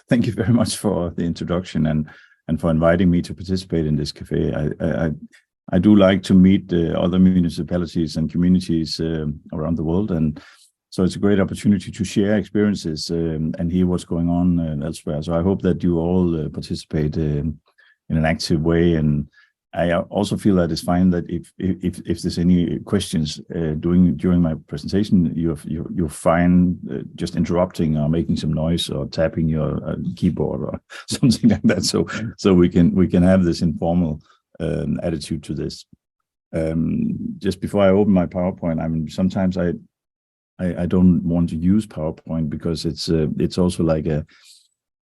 thank you very much for the introduction and for inviting me to participate in this cafe. I do like to meet other municipalities and communities around the world, and so it's a great opportunity to share experiences and hear what's going on elsewhere. So I hope that you all participate in an active way, and I also feel that it's fine that if there's any questions during my presentation, you're fine just interrupting or making some noise or tapping your keyboard or something like that. So we can have this informal attitude to this. Just before I open my PowerPoint, I mean, sometimes I don't want to use PowerPoint because it's also like a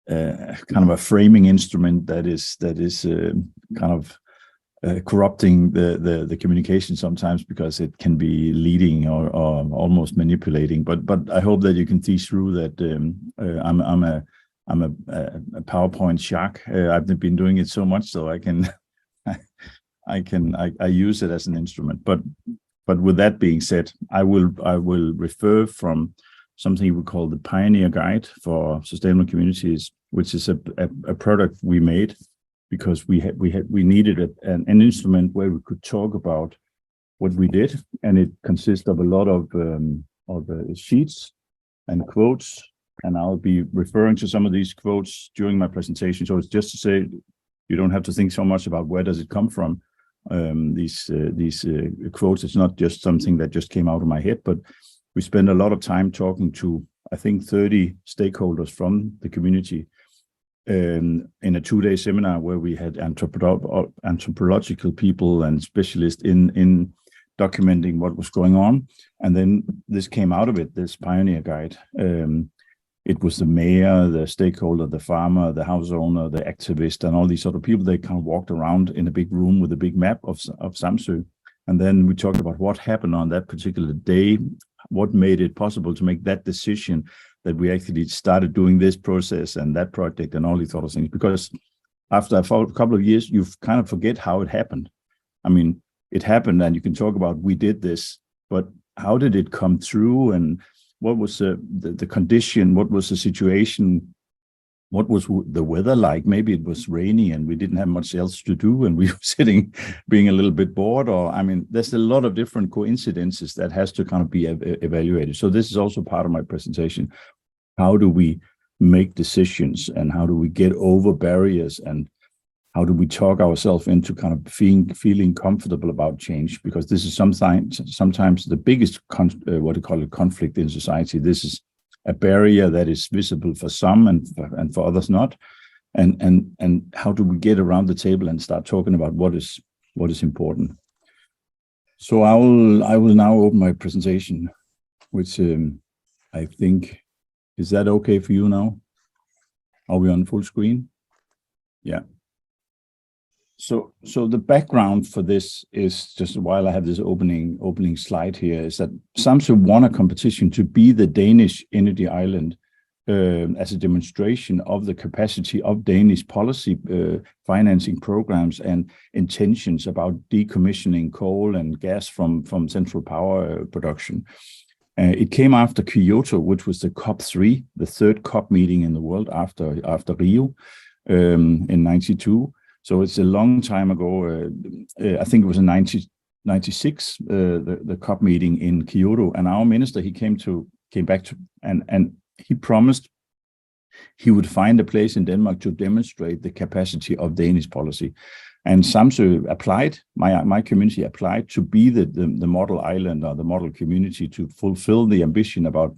kind of a framing instrument that is kind of corrupting the communication sometimes, because it can be leading or almost manipulating. But I hope that you can see through that. I'm a PowerPoint shark. I've been doing it so much, so I use it as an instrument. But with that being said, I will refer from something we call the Pioneer Guide for Sustainable Communities, which is a product we made because we needed an instrument where we could talk about what we did, and it consists of a lot of sheets and quotes, and I'll be referring to some of these quotes during my presentation. So it's just to say you don't have to think so much about where does it come from. These quotes, it's not just something that just came out of my head, but we spent a lot of time talking to, I think, 30 stakeholders from the community in a 2-day seminar where we had anthropological people and specialists in documenting what was going on. And then this came out of it, this Pioneer Guide. It was the mayor, the stakeholder, the farmer, the house owner, the activist, and all these sort of people. They kind of walked around in a big room with a big map of Samsø. And then we talked about what happened on that particular day, what made it possible to make that decision, that we actually started doing this process and that project and all these sort of things. Because after a couple of years, you kind of forget how it happened. I mean, it happened and you can talk about we did this, but how did it come through, and what was the condition, what was the situation, what was the weather like? Maybe it was rainy and we didn't have much else to do and we were sitting being a little bit bored, or I mean, there's a lot of different coincidences that has to kind of be evaluated. So this is also part of my presentation. How do we make decisions, and how do we get over barriers, and how do we talk ourselves into kind of feeling comfortable about change? Because this is sometimes the biggest conflict in society. This is a barrier that is visible for some and for others not. And how do we get around the table and start talking about what is important? So I will now open my presentation, which I think, is that okay for you now? Are we on full screen? Yeah. So the background for this is, just while I have this opening slide here, is that Samsø won a competition to be the Danish energy island as a demonstration of the capacity of Danish policy financing programs and intentions about decommissioning coal and gas from central power production. It came after Kyoto, which was the COP3, the third COP meeting in the world after Rio in '92. So it's a long time ago. I think it was in 1996, the COP meeting in Kyoto, and our minister, he came back to and he promised he would find a place in Denmark to demonstrate the capacity of Danish policy. And Samsø applied, my community applied to be the model island or the model community to fulfill the ambition about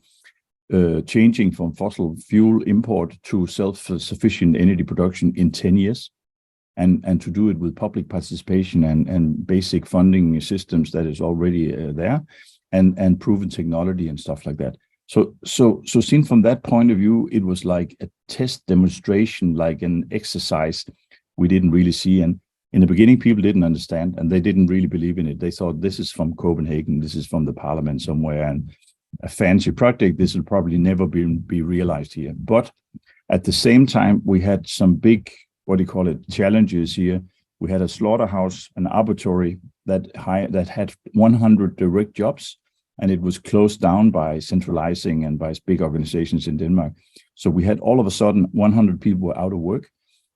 changing from fossil fuel import to self-sufficient energy production in 10 years. And to do it with public participation and basic funding systems that is already there, and proven technology and stuff like that. So seen from that point of view, it was like a test demonstration, like an exercise we didn't really see. And in the beginning, people didn't understand, and they didn't really believe in it. They thought, this is from Copenhagen, this is from the parliament somewhere, and a fancy project. This will probably never be realized here. But at the same time, we had some big, challenges here. We had a slaughterhouse, an abattoir that had 100 direct jobs, and it was closed down by centralizing and by big organizations in Denmark. So we had all of a sudden 100 people were out of work.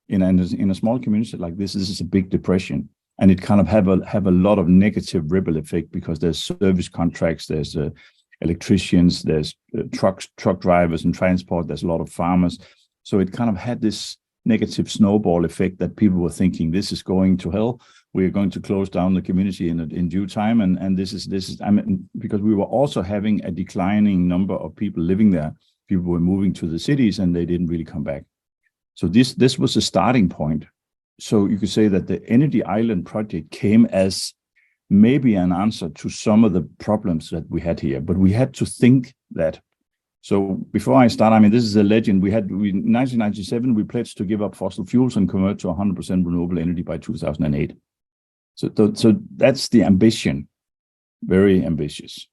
In a small community like this is a big depression, and it kind of have a lot of negative ripple effect, because there's service contracts, there's electricians, there's truck drivers and transport, there's a lot of farmers. So it kind of had this negative snowball effect that people were thinking, this is going to hell. We're going to close down the community in due time, and this is I mean, because we were also having a declining number of people living there. People were moving to the cities and they didn't really come back. So this was a starting point. So you could say that the Energy Island project came as maybe an answer to some of the problems that we had here, but we had to think that. So before I start, I mean, this is a legend. In 1997, we pledged to give up fossil fuels and convert to 100% renewable energy by 2008. So that's the ambition, very ambitious.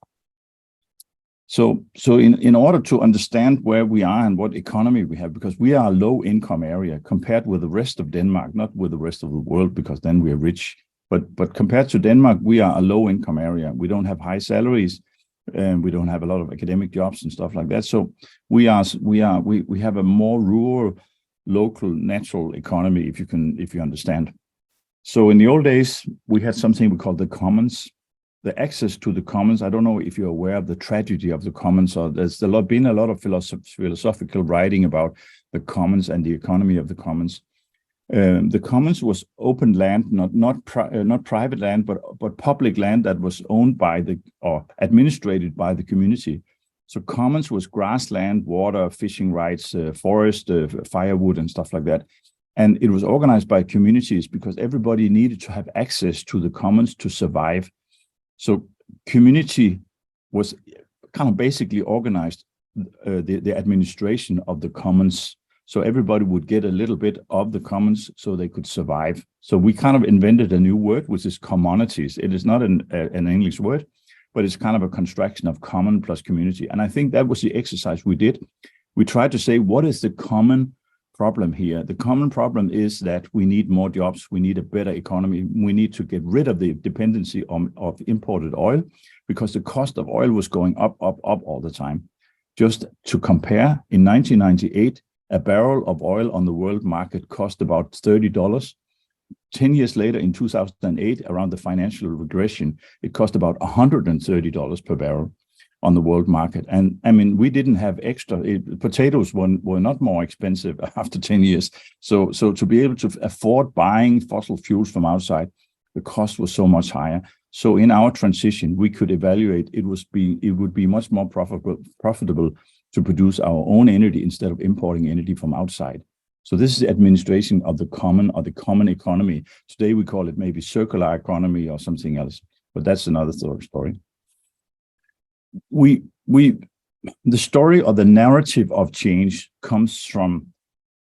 So in order to understand where we are and what economy we have, because we are a low income area compared with the rest of Denmark, not with the rest of the world, because then we are rich. But compared to Denmark, we are a low income area. We don't have high salaries, and we don't have a lot of academic jobs and stuff like that. So we have a more rural, local, natural economy, if you understand. So in the old days, we had something we called the commons. The access to the commons, I don't know if you're aware of the tragedy of the commons, or there's been a lot of philosophical writing about the commons and the economy of the commons. The commons was open land, not private land, but public land that was owned by or administrated by the community. So commons was grassland, water, fishing rights, forest, firewood, and stuff like that. And it was organized by communities because everybody needed to have access to the commons to survive. So community was kind of basically organized the administration of the commons. So everybody would get a little bit of the commons so they could survive. So we kind of invented a new word, which is commodities. It is not an English word, but it's kind of a construction of common plus community. And I think that was the exercise we did. We tried to say, what is the common problem here? The common problem is that we need more jobs. We need a better economy. We need to get rid of the dependency of imported oil, because the cost of oil was going up all the time. Just to compare, in 1998, a barrel of oil on the world market cost about $30. 10 years later, in 2008, around the financial regression, it cost about $130 per barrel on the world market. And I mean, we didn't have extra, potatoes were not more expensive after 10 years. So to be able to afford buying fossil fuels from outside, the cost was so much higher. So in our transition, we could evaluate it would be much more profitable to produce our own energy instead of importing energy from outside. So this is the administration of the common, or the common economy. Today we call it maybe circular economy or something else, but that's another story. The story or the narrative of change comes from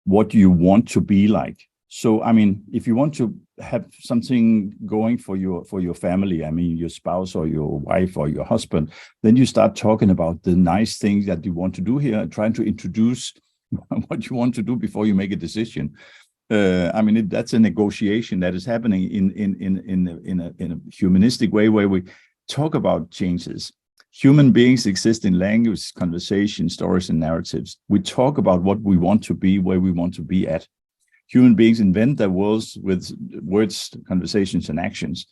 what you want to be like. So, I mean, if you want to have something going for your family, I mean, your spouse or your wife or your husband, then you start talking about the nice things that you want to do here, trying to introduce what you want to do before you make a decision. I mean, that's a negotiation that is happening in a humanistic way, where we talk about changes. Human beings exist in language, conversation, stories, and narratives. We talk about what we want to be, where we want to be at. Human beings invent their worlds with words, conversations, and actions.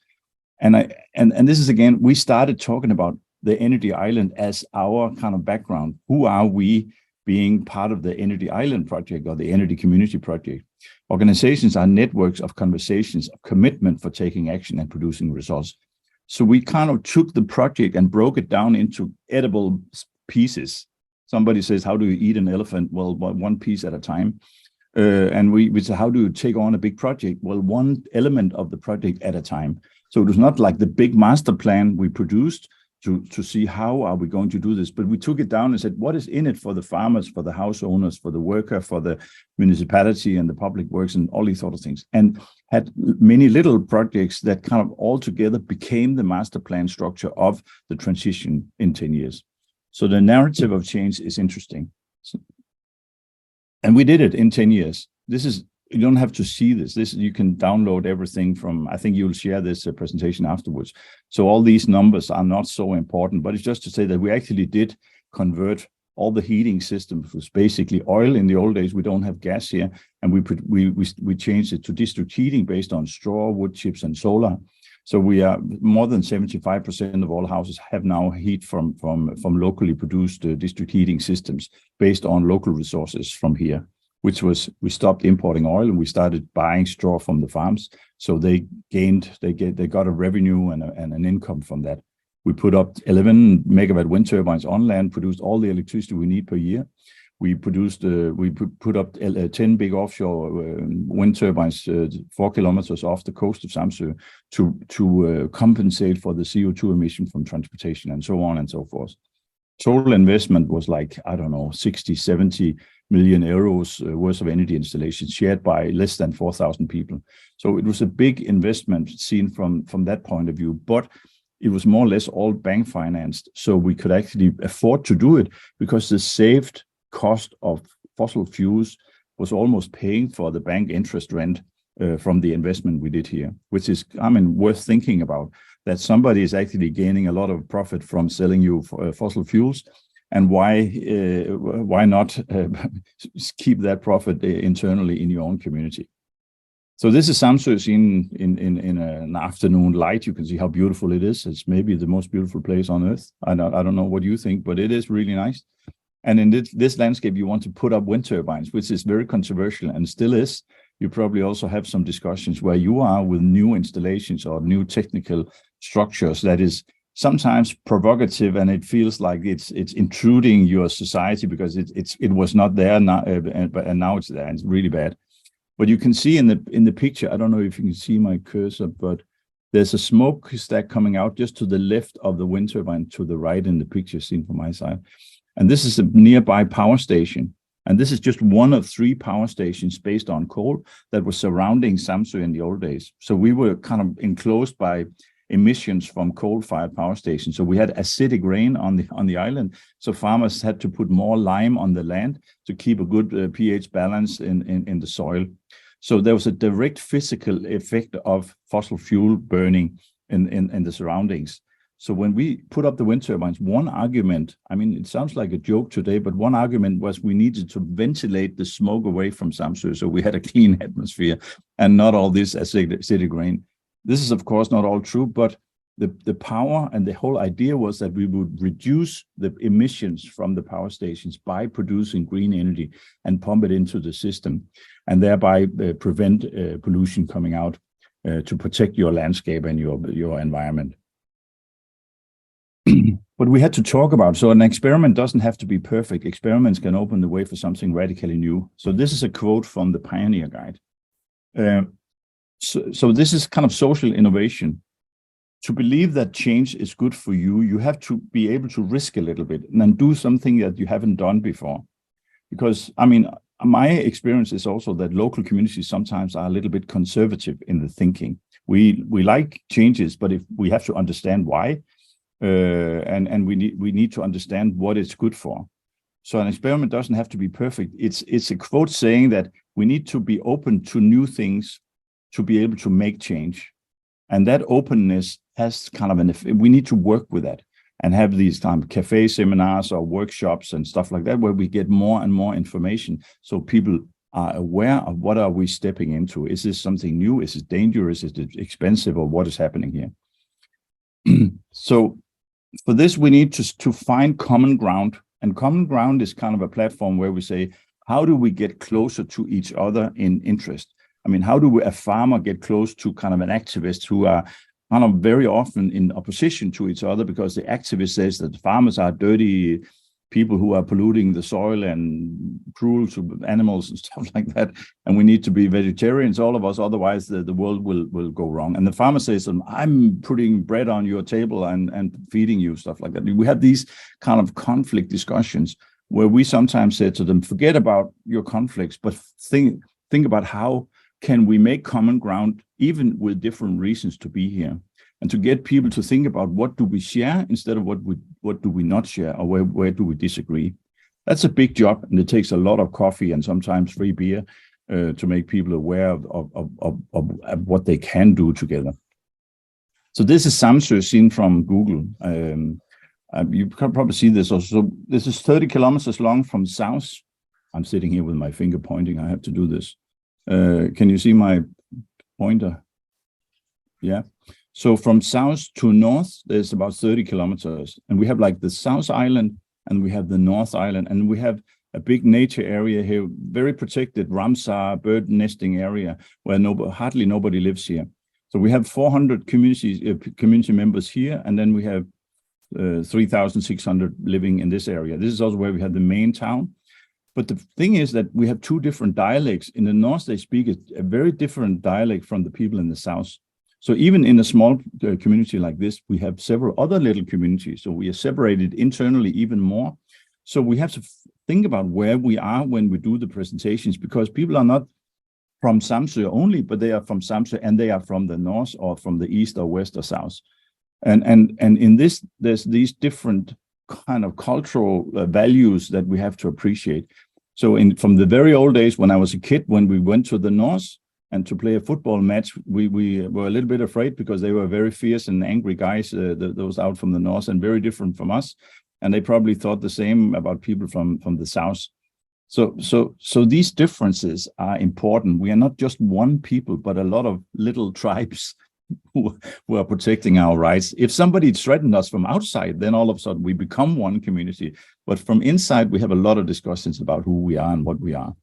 And this is, again, we started talking about the Energy Island as our kind of background. Who are we being part of the Energy Island project or the Energy Community project? Organizations are networks of conversations, of commitment for taking action and producing results. So we kind of took the project and broke it down into edible pieces. Somebody says, how do you eat an elephant? Well, one piece at a time. And we said, how do you take on a big project? Well, one element of the project at a time. So it was not like the big master plan we produced to see how are we going to do this, but we took it down and said, what is in it for the farmers, for the house owners, for the worker, for the municipality and the public works and all these sort of things, and had many little projects that kind of all together became the master plan structure of the transition in 10 years. So the narrative of change is interesting. And we did it in 10 years. This is you don't have to see this. You can download everything from, I think you'll share this presentation afterwards. So all these numbers are not so important, but it's just to say that we actually did convert all the heating systems was basically oil in the old days. We don't have gas here, and we changed it to district heating based on straw, wood chips, and solar. So we are more than 75% of all houses have now heat from locally produced district heating systems based on local resources from here, which was, we stopped importing oil and we started buying straw from the farms. So they got a revenue and an income from that. We put up 11 megawatt wind turbines on land, produced all the electricity we need per year. We put up 10 big offshore wind turbines 4 kilometers off the coast of Samsø to compensate for the CO2 emission from transportation and so on and so forth. Total investment was like, I don't know, 60, 70 million euros worth of energy installations shared by less than 4,000 people. So it was a big investment seen from that point of view, but it was more or less all bank financed. So we could actually afford to do it because the saved cost of fossil fuels was almost paying for the bank interest rent from the investment we did here, which is, I mean, worth thinking about, that somebody is actually gaining a lot of profit from selling you fossil fuels. And why not keep that profit internally in your own community? So this is Samsø seen in an afternoon light. You can see how beautiful it is. It's maybe the most beautiful place on earth. I don't know what you think, but it is really nice. And in this landscape, you want to put up wind turbines, which is very controversial and still is. You probably also have some discussions where you are with new installations or new technical structures that is sometimes provocative, and it feels like it's intruding your society because it was not there now, and now it's there, and it's really bad. But you can see in the picture, I don't know if you can see my cursor, but there's a smoke stack coming out just to the left of the wind turbine, to the right in the picture seen from my side. And this is a nearby power station. And this is just one of 3 power stations based on coal that was surrounding Samsø in the old days. So we were kind of enclosed by emissions from coal-fired power stations. So we had acidic rain on the island. So farmers had to put more lime on the land to keep a good pH balance in the soil. So there was a direct physical effect of fossil fuel burning in the surroundings. So when we put up the wind turbines, one argument, I mean, it sounds like a joke today, but one argument was we needed to ventilate the smoke away from Samsø so we had a clean atmosphere and not all this acidic rain. This is, of course, not all true, but the power and the whole idea was that we would reduce the emissions from the power stations by producing green energy and pump it into the system, and thereby prevent pollution coming out to protect your landscape and your environment. But we had to talk about, so an experiment doesn't have to be perfect. Experiments can open the way for something radically new. So this is a quote from the Pioneer Guide. So this is kind of social innovation. To believe that change is good for you, you have to be able to risk a little bit and then do something that you haven't done before. Because, I mean, my experience is also that local communities sometimes are a little bit conservative in the thinking. We like changes, but if we have to understand why, and we need to understand what it's good for. So an experiment doesn't have to be perfect. It's a quote saying that we need to be open to new things to be able to make change. And that openness has kind of we need to work with that and have these cafe seminars or workshops and stuff like that, where we get more and more information so people are aware of what are we stepping into. Is this something new? Is it dangerous? Is it expensive? Or what is happening here? So for this, we need to find common ground. And common ground is kind of a platform where we say, how do we get closer to each other in interest? I mean, how do a farmer get close to kind of an activist who are kind of very often in opposition to each other because the activist says that the farmers are dirty people who are polluting the soil and cruel to animals and stuff like that. And we need to be vegetarians, all of us, otherwise the world will go wrong. And the farmer says, I'm putting bread on your table and feeding you, stuff like that. We have these kind of conflict discussions where we sometimes say to them, forget about your conflicts, but think about how can we make common ground even with different reasons to be here, and to get people to think about what do we share instead of what do we not share, or where do we disagree. That's a big job, and it takes a lot of coffee and sometimes free beer to make people aware of what they can do together. So this is Samsø seen from Google. You can probably see this also. This is 30 kilometers long from south. I'm sitting here with my finger pointing. I have to do this. Can you see my pointer? Yeah. So from south to north, there's about 30 kilometers. And we have like the South Island and we have the North Island. And we have a big nature area here, very protected Ramsar bird nesting area where hardly nobody lives here. So we have 400 community members here. And then we have 3,600 living in this area. This is also where we have the main town. But the thing is that we have two different dialects. In the north, they speak a very different dialect from the people in the south. So even in a small community like this, we have several other little communities. So we are separated internally even more. So we have to think about where we are when we do the presentations, because people are not from Samsø only, but they are from Samsø and they are from the north or from the east or west or south. And in this, there's these different kind of cultural values that we have to appreciate. So from the very old days when I was a kid, when we went to the north and to play a football match, we were a little bit afraid because they were very fierce and angry guys, those out from the north, and very different from us. And they probably thought the same about people from the south. So these differences are important. We are not just one people, but a lot of little tribes who are protecting our rights. If somebody threatened us from outside, then all of a sudden we become one community. But from inside, we have a lot of discussions about who we are and what we are.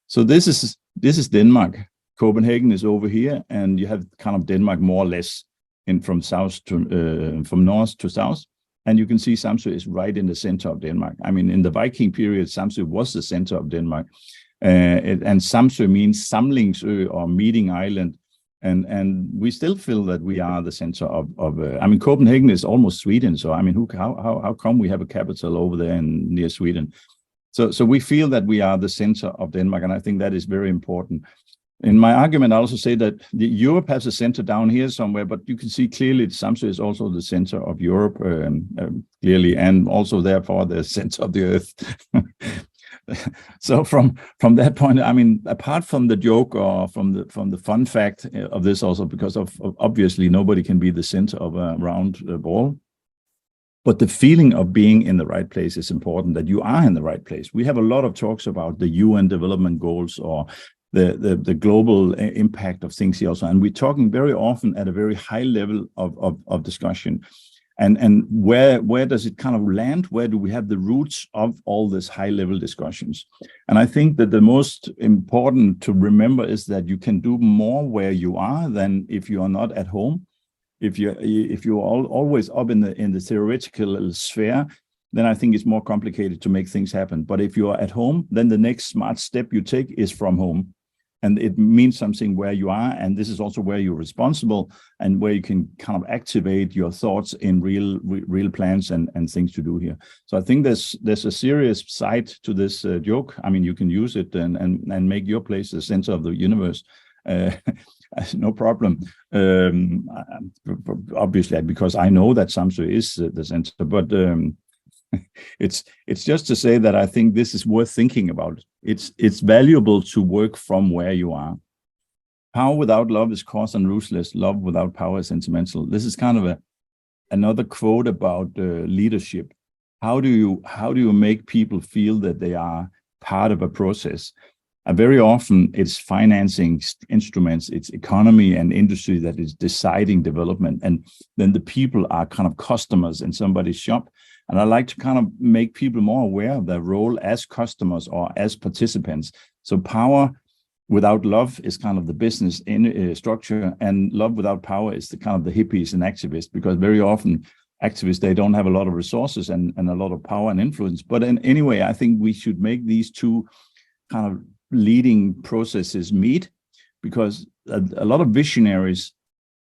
So this is Denmark. Copenhagen is over here, and you have kind of Denmark more or less from north to south. And you can see Samsø is right in the center of Denmark. I mean, in the Viking period, Samsø was the center of Denmark. And Samsø means Samlingsø or meeting island. And we still feel that we are the center of I mean, Copenhagen is almost Sweden. So, I mean, how come we have a capital over there near Sweden? So we feel that we are the center of Denmark. And I think that is very important. In my argument, I also say that Europe has a center down here somewhere, but you can see clearly that Samsø is also the center of Europe, clearly, and also therefore the center of the earth. So from that point, I mean, apart from the joke or from the fun fact of this also, because of obviously nobody can be the center of a round ball, but the feeling of being in the right place is important, that you are in the right place. We have a lot of talks about the UN development goals or the global impact of things here also, and we're talking very often at a very high level of discussion. And where does it kind of land? Where do we have the roots of all this high-level discussions? And I think that the most important to remember is that you can do more where you are than if you are not at home. If you're always up in the theoretical sphere, then I think it's more complicated to make things happen. But if you are at home, then the next smart step you take is from home. And it means something where you are, and this is also where you're responsible and where you can kind of activate your thoughts in real plans and things to do here. So I think there's a serious side to this joke. I mean, you can use it and make your place the center of the universe. No problem. Obviously, because I know that Samsø is the center, but it's just to say that I think this is worth thinking about. It's valuable to work from where you are. Power without love is coarse and ruthless. Love without power is sentimental. This is kind of another quote about leadership. How do you make people feel that they are part of a process? Very often it's financing instruments, it's economy and industry that is deciding development, and then the people are kind of customers in somebody's shop. And I like to kind of make people more aware of their role as customers or as participants. So power without love is kind of the business structure, and love without power is the kind of the hippies and activists, because very often activists, they don't have a lot of resources and a lot of power and influence. But anyway, I think we should make these two kind of leading processes meet, because a lot of visionaries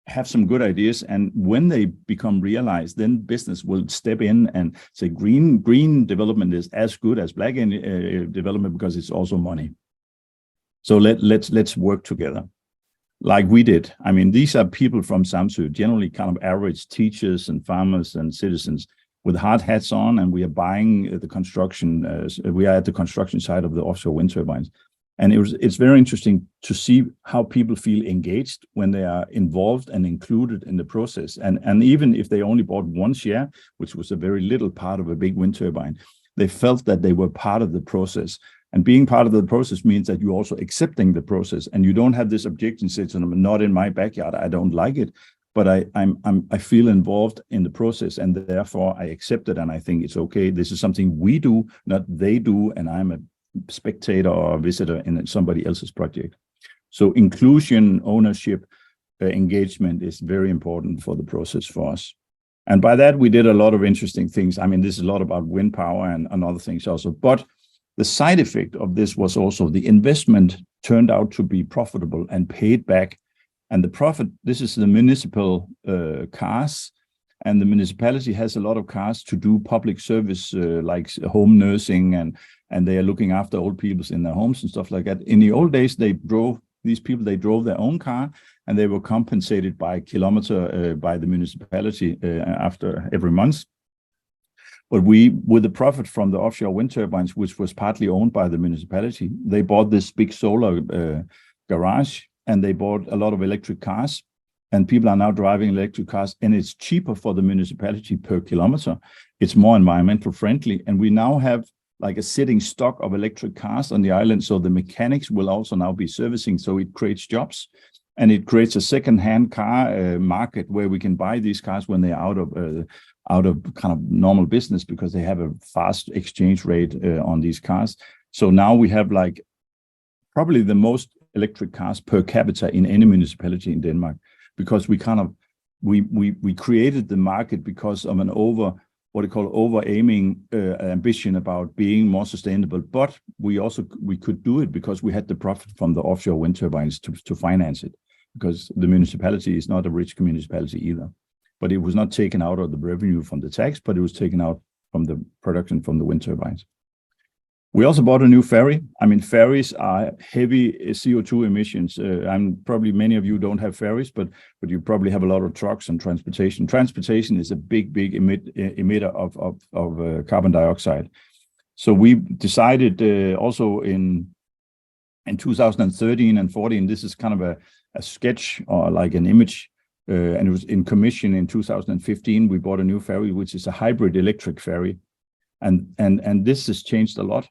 have some good ideas, and when they become realized, then business will step in and say green development is as good as black development because it's also money. So let's work together like we did. I mean, these are people from Samsø, generally kind of average teachers and farmers and citizens with hard hats on, and we are buying the construction. We are at the construction side of the offshore wind turbines. And it's very interesting to see how people feel engaged when they are involved and included in the process. And even if they only bought one share, which was a very little part of a big wind turbine, they felt that they were part of the process. And being part of the process means that you're also accepting the process, and you don't have this objection saying, not in my backyard, I don't like it, but I feel involved in the process, and therefore I accept it, and I think it's okay. This is something we do, not they do, and I'm a spectator or a visitor in somebody else's project. So inclusion, ownership, engagement is very important for the process for us. And by that, we did a lot of interesting things. I mean, this is a lot about wind power and other things also, but the side effect of this was also the investment turned out to be profitable and paid back. And the profit, this is the municipal cars, and the municipality has a lot of cars to do public service like home nursing, and they are looking after old people in their homes and stuff like that. In the old days, they drove their own car, and they were compensated by kilometer by the municipality after every month. But with the profit from the offshore wind turbines, which was partly owned by the municipality, they bought this big solar garage, and they bought a lot of electric cars, and people are now driving electric cars, and it's cheaper for the municipality per kilometer. It's more environmental friendly, and we now have like a sitting stock of electric cars on the island, so the mechanics will also now be servicing, so it creates jobs, and it creates a second-hand car market where we can buy these cars when they're out of kind of normal business, because they have a fast exchange rate on these cars. So now we have like probably the most electric cars per capita in any municipality in Denmark, because we created the market because of an over-aiming ambition about being more sustainable. But we could do it because we had the profit from the offshore wind turbines to finance it, because the municipality is not a rich municipality either. But it was not taken out of the revenue from the tax, but it was taken out from the production from the wind turbines. We also bought a new ferry. I mean, ferries are heavy CO2 emissions. Probably many of you don't have ferries, but you probably have a lot of trucks and transportation. Transportation is a big emitter of carbon dioxide. So we decided also in 2013 and 14, this is kind of a sketch or like an image, and it was in commission in 2015. We bought a new ferry, which is a hybrid electric ferry, and this has changed a lot.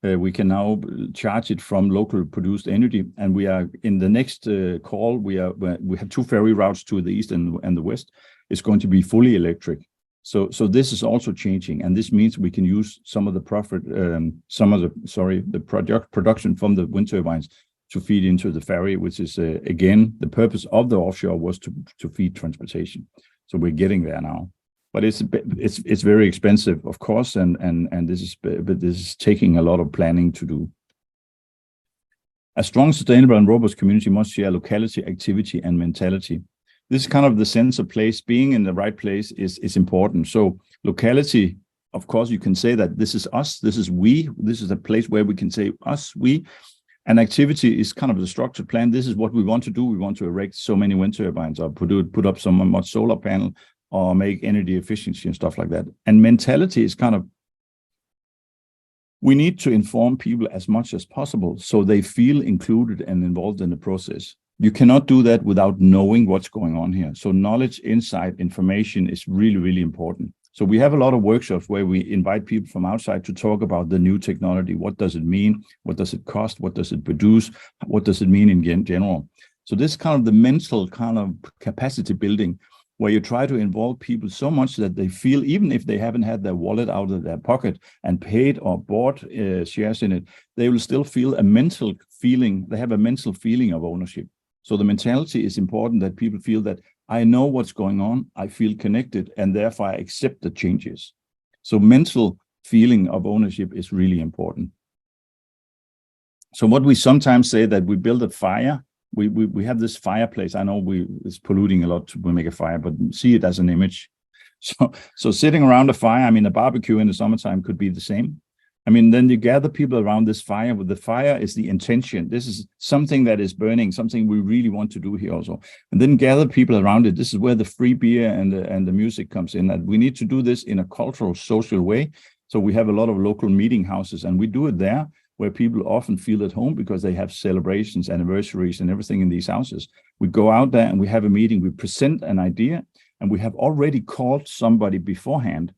We can now charge it from local produced energy, and we are in the next call. We have two ferry routes to the east and the west. It's going to be fully electric. So this is also changing, and this means we can use some of the profit, the production from the wind turbines to feed into the ferry, which is again the purpose of the offshore was to feed transportation. So we're getting there now. But it's very expensive, of course, and this is taking a lot of planning to do. A strong, sustainable, and robust community must share locality, activity, and mentality. This is kind of the sense of place. Being in the right place is important. So locality, of course, you can say that this is us, this is we, this is a place where we can say us, we. And activity is kind of the structured plan. This is what we want to do. We want to erect so many wind turbines, or put up so much solar panel, or make energy efficiency and stuff like that. And mentality is kind of, we need to inform people as much as possible so they feel included and involved in the process. You cannot do that without knowing what's going on here. So knowledge, insight, information is really, really important. So we have a lot of workshops where we invite people from outside to talk about the new technology. What does it mean? What does it cost? What does it produce? What does it mean in general? So this kind of the mental kind of capacity building, where you try to involve people so much that they feel, even if they haven't had their wallet out of their pocket and paid or bought shares in it, they will still feel a mental feeling. They have a mental feeling of ownership. So the mentality is important, that people feel that I know what's going on, I feel connected, and therefore I accept the changes. So mental feeling of ownership is really important. So what we sometimes say that we build a fire. We have this fireplace. I know it's polluting a lot to make a fire, but see it as an image. So sitting around a fire, I mean, a barbecue in the summertime could be the same. I mean, then you gather people around this fire. With the fire is the intention. This is something that is burning, something we really want to do here also. And then gather people around it. This is where the free beer and the music comes in. And we need to do this in a cultural, social way. So we have a lot of local meeting houses, and we do it there. where people often feel at home because they have celebrations, anniversaries, and everything in these houses. We go out there and we have a meeting, we present an idea, and we have already called somebody beforehand,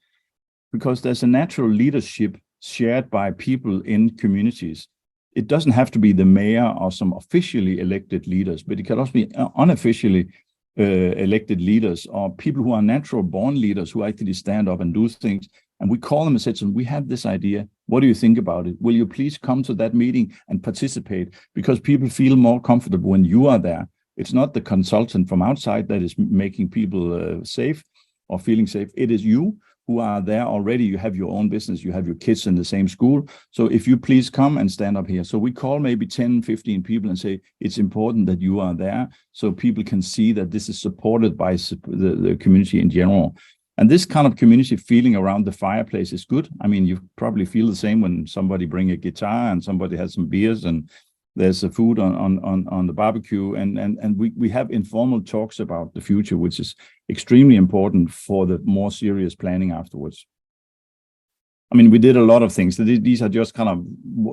because there's a natural leadership shared by people in communities. It doesn't have to be the mayor or some officially elected leaders, but it can also be unofficially elected leaders or people who are natural born leaders who actually stand up and do things. And we call them and say, so we have this idea. What do you think about it? Will you please come to that meeting and participate? Because people feel more comfortable when you are there. It's not the consultant from outside that is making people safe or feeling safe. It is you who are there already. You have your own business, you have your kids in the same school. So if you please come and stand up here. So we call maybe 10, 15 people and say, it's important that you are there so people can see that this is supported by the community in general. And this kind of community feeling around the fireplace is good. I mean, you probably feel the same when somebody bring a guitar and somebody has some beers and there's a food on the barbecue, and we have informal talks about the future, which is extremely important for the more serious planning afterwards. I mean, we did a lot of things. These are just kind of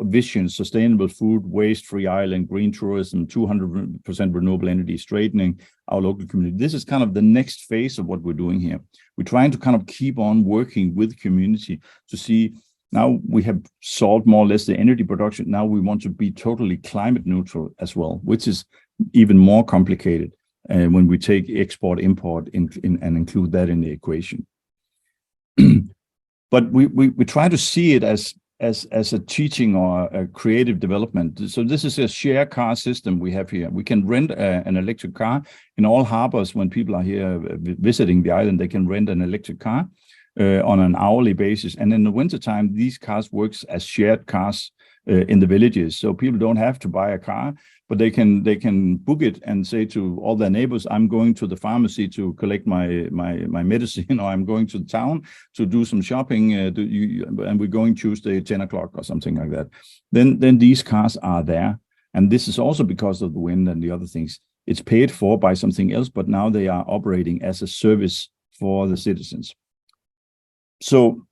visions: sustainable food, waste-free island, green tourism, 200% renewable energy, straightening our local community. This is kind of the next phase of what we're doing here. We're trying to kind of keep on working with community to see. Now we have solved more or less the energy production. Now we want to be totally climate neutral as well, which is even more complicated when we take export, import and include that in the equation. But we try to see it as a teaching or a creative development. So this is a share car system we have here. We can rent an electric car in all harbors. When people are here visiting the island, they can rent an electric car on an hourly basis. And in the wintertime, these cars works as shared cars in the villages. So people don't have to buy a car, but they can book it and say to all their neighbors, I'm going to the pharmacy to collect my medicine, or I'm going to the town to do some shopping, and we're going Tuesday at 10 o'clock or something like that. Then these cars are there. And this is also because of the wind and the other things. It's paid for by something else, but now they are operating as a service for the citizens. So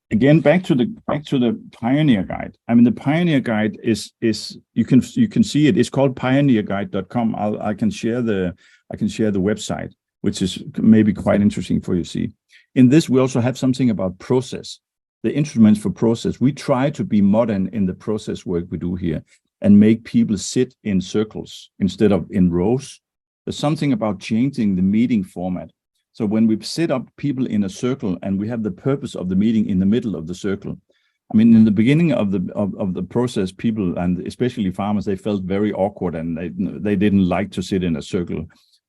again, back to the Pioneer Guide. I mean, the Pioneer Guide is you can see it. It's called pioneerguide.com. I can share the website, which is maybe quite interesting for you to see. In this, we also have something about process, the instruments for process. We try to be modern in the process work we do here and make people sit in circles instead of in rows. There's something about changing the meeting format. So when we set up people in a circle and we have the purpose of the meeting in the middle of the circle, I mean, in the beginning of the process, people, and especially farmers, they felt very awkward and they didn't like to sit in a circle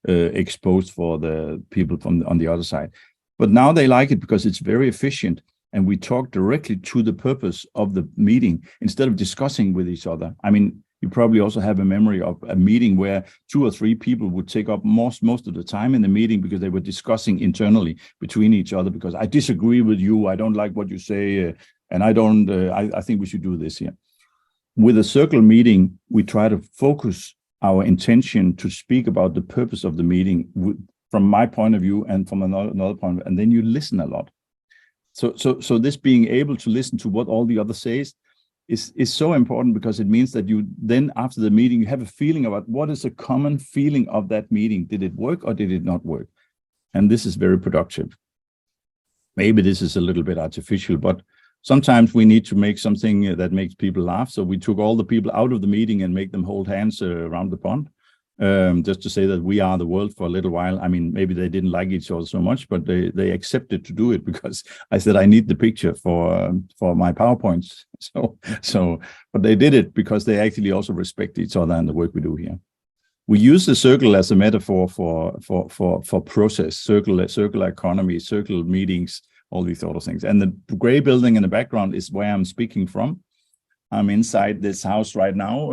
exposed for the people on the other side. But now they like it because it's very efficient and we talk directly to the purpose of the meeting instead of discussing with each other. I mean, you probably also have a memory of a meeting where 2 or 3 people would take up most of the time in the meeting because they were discussing internally between each other because I disagree with you, I don't like what you say, and I think we should do this here. With a circle meeting, we try to focus our intention to speak about the purpose of the meeting from my point of view and from another point of view, and then you listen a lot. So this being able to listen to what all the others say is so important because it means that you then after the meeting you have a feeling about what is a common feeling of that meeting. Did it work or did it not work? And this is very productive. Maybe this is a little bit artificial, but sometimes we need to make something that makes people laugh. So we took all the people out of the meeting and make them hold hands around the pond, just to say that we are the world for a little while. I mean, maybe they didn't like each other so much, but they accepted to do it because I said I need the picture for my PowerPoints. But they did it because they actually also respect each other and the work we do here. We use the circle as a metaphor for process, circular economy, circle meetings, all these sort of things. And the gray building in the background is where I'm speaking from. I'm inside this house right now.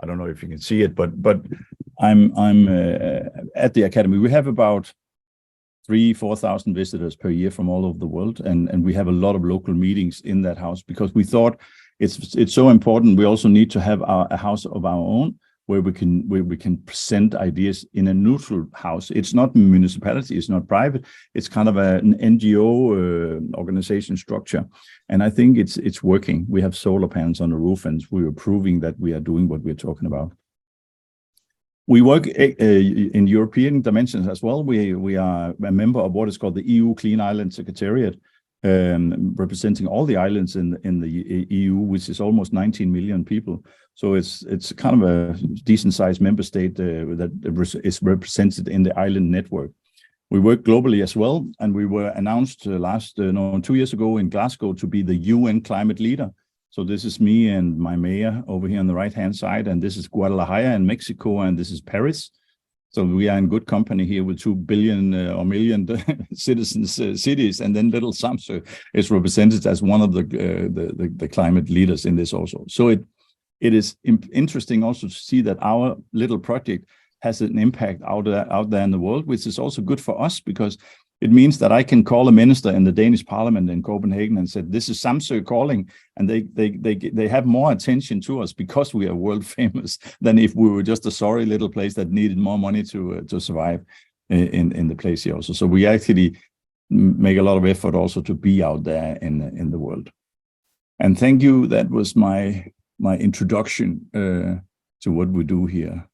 I don't know if you can see it, but I'm at the academy. We have about 3,000-4,000 visitors per year from all over the world, and we have a lot of local meetings in that house because we thought it's so important. We also need to have a house of our own where we can present ideas in a neutral house. It's not municipality, it's not private, it's kind of an NGO organization structure. And I think it's working. We have solar panels on the roof, and we are proving that we are doing what we're talking about. We work in European dimensions as well. We are a member of what is called the EU Clean Island Secretariat, representing all the islands in the EU, which is almost 19 million people. So it's kind of a decent-sized member state that is represented in the island network. We work globally as well, and we were announced 2 years ago in Glasgow to be the UN climate leader. So this is me and my mayor over here on the right-hand side, and this is Guadalajara in Mexico, and this is Paris. So we are in good company here with 2 billion or million citizens, cities, and then little Samsø is represented as one of the climate leaders in this also. So it is interesting also to see that our little project has an impact out there in the world, which is also good for us, because it means that I can call a minister in the Danish parliament in Copenhagen and say, this is Samsø calling, and they have more attention to us because we are world famous than if we were just a sorry little place that needed more money to survive in the place here also. So we actually make a lot of effort also to be out there in the world. And thank you. That was my introduction to what we do here.